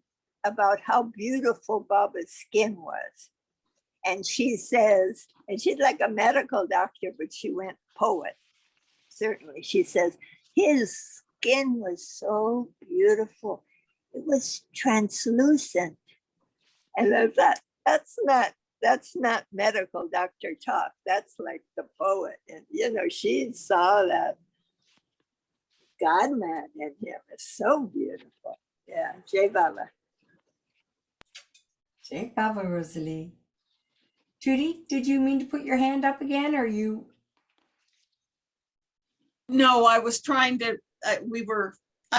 about how beautiful Baba's skin was. And she says, and she's like a medical doctor, but she went poet. Certainly, she says, his skin was so beautiful. It was translucent. And I thought, that's not medical doctor talk. That's like the poet. And she saw that God man in him. It's so beautiful. Yeah, Jai Baba. Jai Baba, Rosalie. Judy, did you mean to put your hand up again, or you? No, I was trying to, I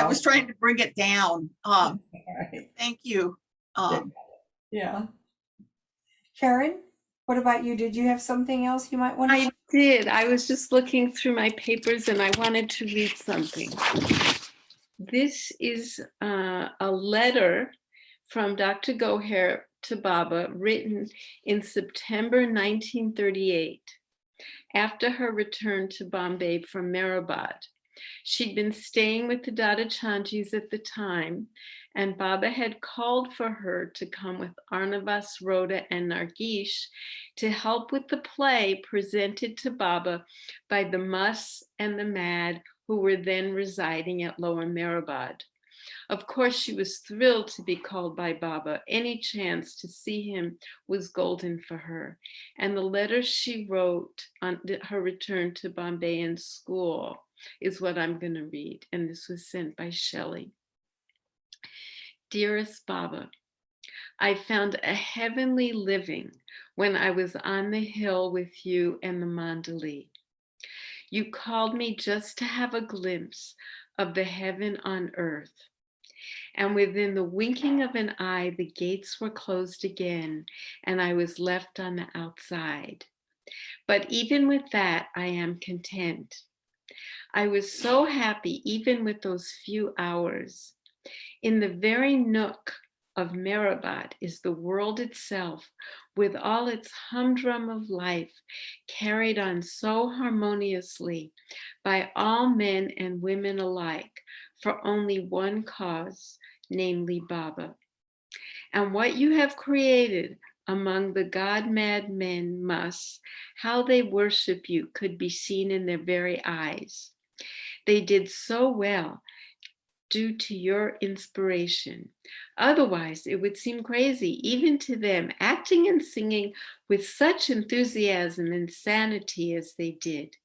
was trying to bring it down. Right. Thank you. Yeah. Karen, what about you? Did you have something else you might want to I share? did. I was just looking through my papers and I wanted to read something. This is a letter from Dr. Goher to Baba, written in September 1938, after her return to Bombay from Meherabad. She'd been staying with the Dada Chanjis at the time, and Baba had called for her to come with Arnavas, Rhoda, and Nargish to help with the play presented to Baba by the Mus and the Mad, who were then residing at Lower Meherabad. Of course, she was thrilled to be called by Baba. Any chance to see him was golden for her. And the letter she wrote on her return to Bombay and school is what I'm going to read. And this was sent by Shelley. Dearest Baba, I found a heavenly living when I was on the hill with you and the Mandali. You called me just to have a glimpse of the heaven on earth. And within the winking of an eye, the gates were closed again, and I was left on the outside. But even with that, I am content. I was so happy, even with those few hours. In the very nook of Meherabad is the world itself, with all its humdrum of life, carried on so harmoniously by all men and women alike, for only one cause, namely Baba. And what you have created among the God-mad men must, how they worship you could be seen in their very eyes. They did so well due to your inspiration. Otherwise, it would seem crazy, even to them, acting and singing with such enthusiasm and sanity as they did.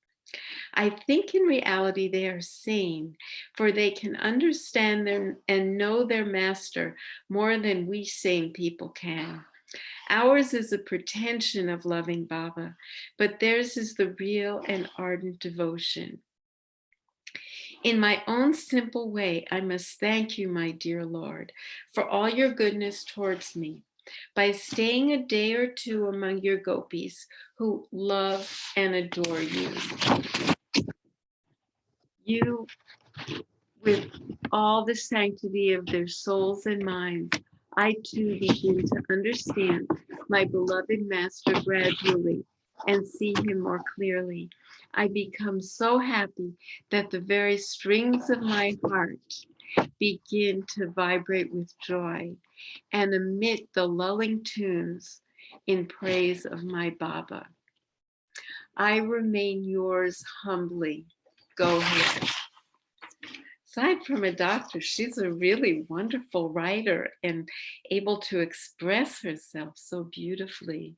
I think in reality they are sane, for they can understand and know their master more than we sane people can. Ours is a pretension of loving Baba, but theirs is the real and ardent devotion. In my own simple way, I must thank you, my dear Lord, for all your goodness towards me. By staying a day or two among your gopis who love and adore you. You, with all the sanctity of their souls and minds, I too begin to understand my beloved master gradually and see him more clearly. I become so happy that the very strings of my heart begin to vibrate with joy and emit the lulling tunes in praise of my Baba. I remain yours humbly. Goher. Aside from a doctor, she's a really wonderful writer and able to express herself so beautifully.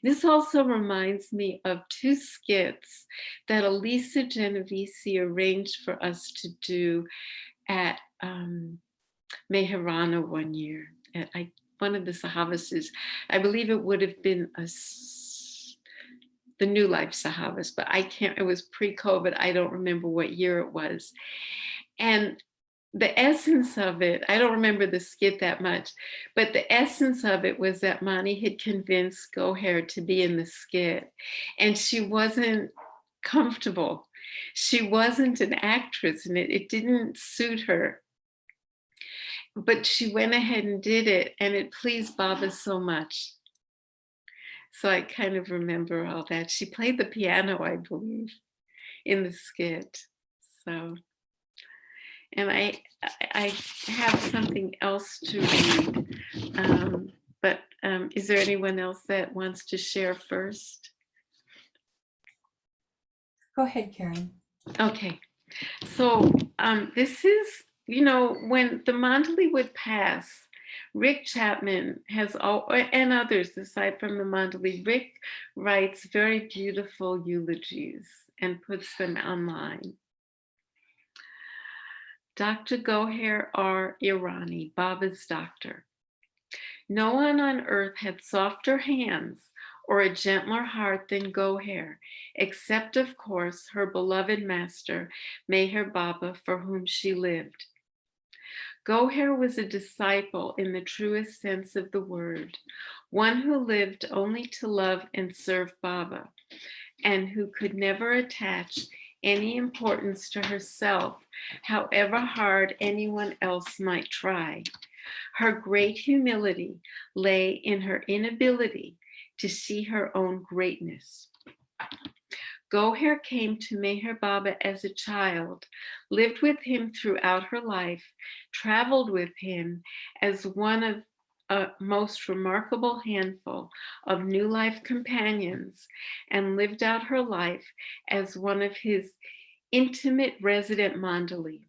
This also reminds me of two skits that Elisa Genovese arranged for us to do at Meherana one year. One of the Sahavas, I believe it would have been the New Life Sahavas, but it was pre-COVID. I don't remember what year it was. And the essence of it, I don't remember the skit that much, but the essence of it was that Mani had convinced Goher to be in the skit, and she wasn't comfortable. She wasn't an actress, and it didn't suit her. But she went ahead and did it, and it pleased Baba so much. So I kind of remember all that. She played the piano, I believe, in the skit. So And I have something else to read, but is there anyone else that wants to share first? Go ahead, Karen. Okay, so this is, when the Mandali would pass, Rick Chapman has all, and others aside from the Mandali, Rick writes very beautiful eulogies and puts them online. Dr. Goher R. Irani, Baba's doctor. No one on earth had softer hands or a gentler heart than Goher, except, of course, her beloved master, Meher Baba, for whom she lived. Goher was a disciple in the truest sense of the word, one who lived only to love and serve Baba, and who could never attach any importance to herself, however hard anyone else might try. Her great humility lay in her inability to see her own greatness. Goher came to Meher Baba as a child, lived with him throughout her life, traveled with him as one of a most remarkable handful of new life companions, and lived out her life as one of his intimate resident Mandali.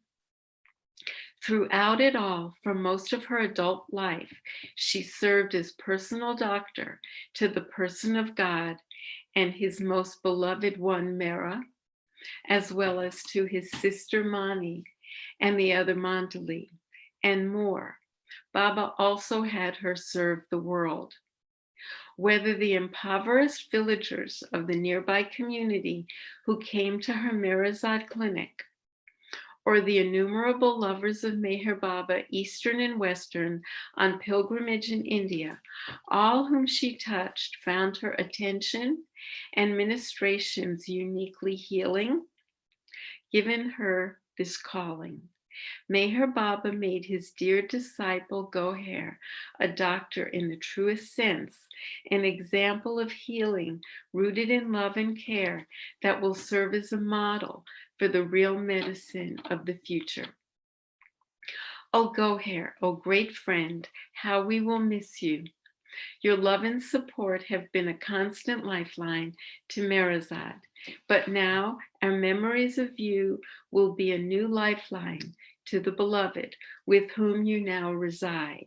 Throughout it all, for most of her adult life, she served as personal doctor to the person of God and his most beloved one, Mera, as well as to his sister Mani and the other Mandali, and more. Baba also had her serve the world. Whether the impoverished villagers of the nearby community who came to her Meherazad clinic, or the innumerable lovers of Meher Baba, Eastern and Western, on pilgrimage in India, all whom she touched found her attention and ministrations uniquely healing, given her this calling. Meher Baba made his dear disciple Goher a doctor in the truest sense, an example of healing rooted in love and care that will serve as a model for the real medicine of the future. Oh, Goher, oh great friend, how we will miss you. Your love and support have been a constant lifeline to Meherazad, but now our memories of you will be a new lifeline to the beloved with whom you now reside.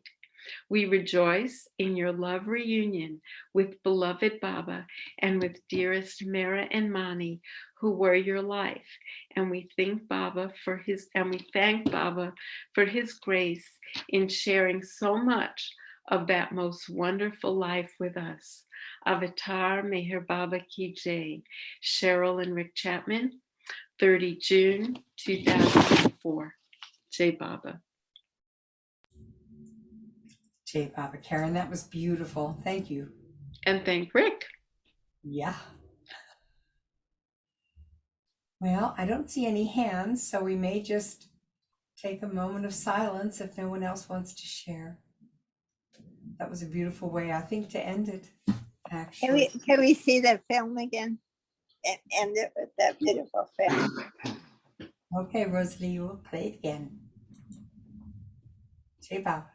We rejoice in your love reunion with beloved Baba and with dearest Mera and Mani, who were your life. And we thank Baba for his grace in sharing so much of that most wonderful life with us. Avatar Meher Baba Ki Jai. Cheryl and Rick Chapman, 30 June 2004. Jai Baba. Jay Baba. Karen, that was beautiful. Thank you. And thank Rick. Yeah. Well, I don't see any hands, so we may just take a moment of silence if no one else wants to share. That was a beautiful way, I think, to end it, actually. Can we see that film again? And end it with that beautiful film. Okay, Rosalie, you will play it again. Jai Baba.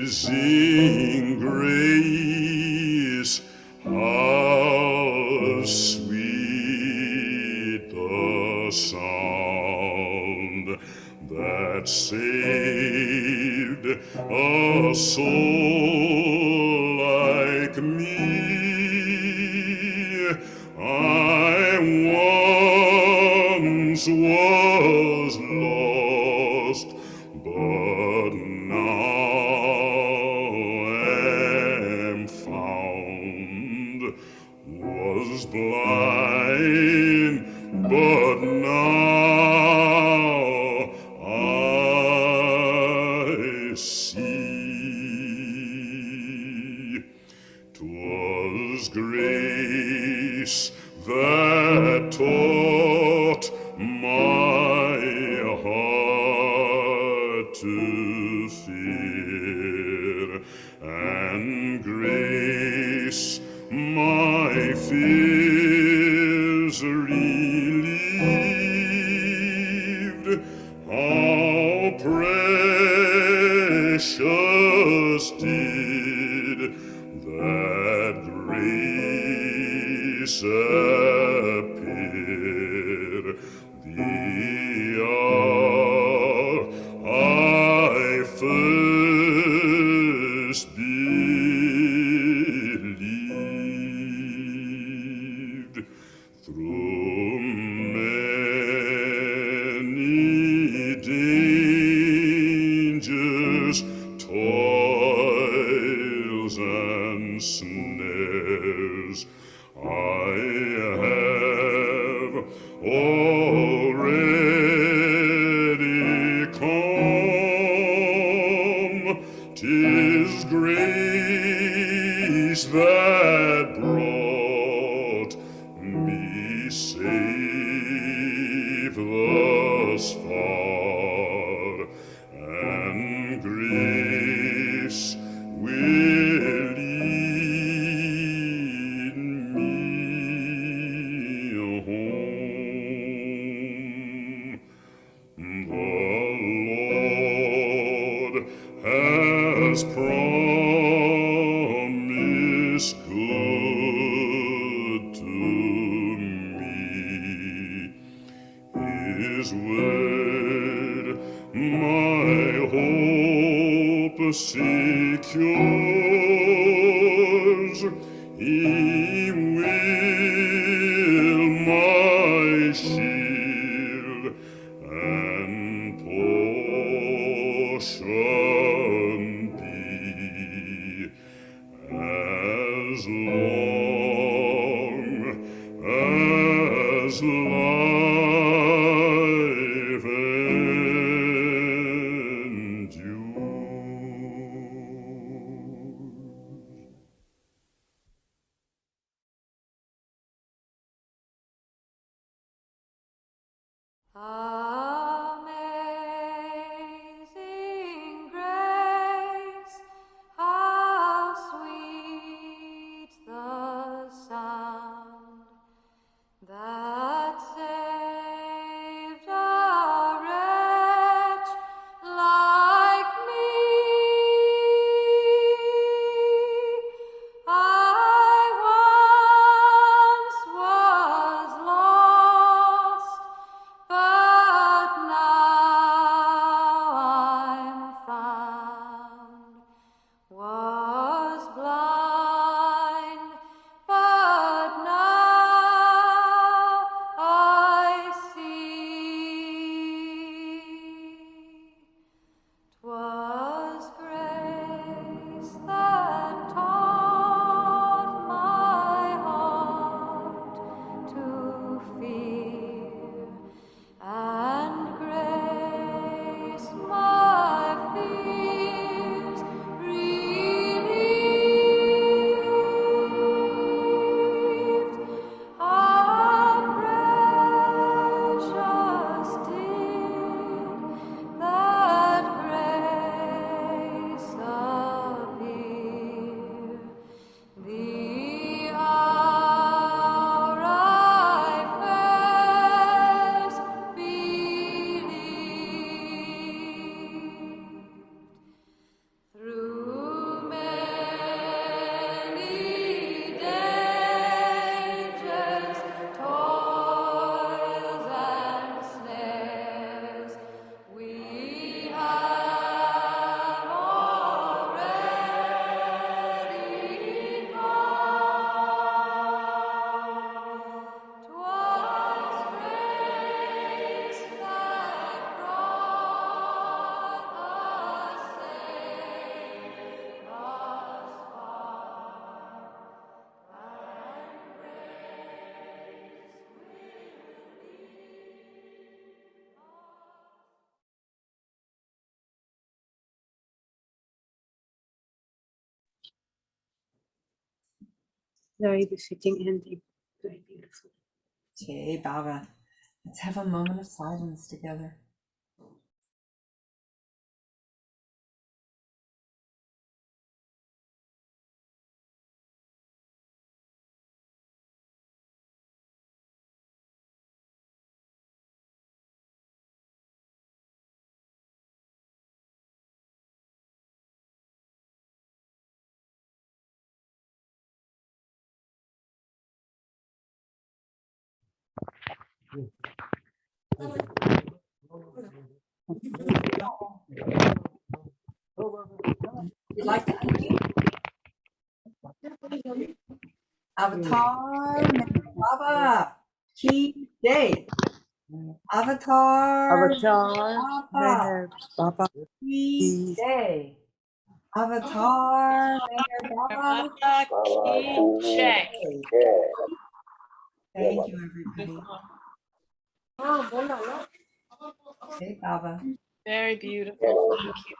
Amazing grace, how sweet the sound that saved a soul like me. I once was lost, but now am found. Was blind, but now I see. 'Twas grace that taught my heart to my fears relieved. How precious did that grace appear the hour I first believed. Through many dangers, toils, and snares, I have already come. 'Tis grace that brought me safe thus far, and grace will lead me home. The Lord has promised good to me. His word my hope secures. He will my shield and portion be, as long as life endures. Amazing grace, how sweet the sound that saved a wretch like me. I once was lost, but now I'm found. Was blind, but now I see. 'Twas grace that taught my heart to fear, and grace my fears relieved. How precious did that grace appear, the hour I first believed. Through many dangers, toils, and snares, we have already come. 'Twas grace that brought us safe thus far, and grace will lead us. Very befitting ending. Very beautiful. Jai Baba. Let's have a moment of silence together. You'd like to unmute? Avatar, Baba, Key Day. Avatar, Avatar, Baba, Baba, Key Day. Avatar, Baba. Check. Thank you, everybody. Hey, Baba. Very beautiful. Thank you.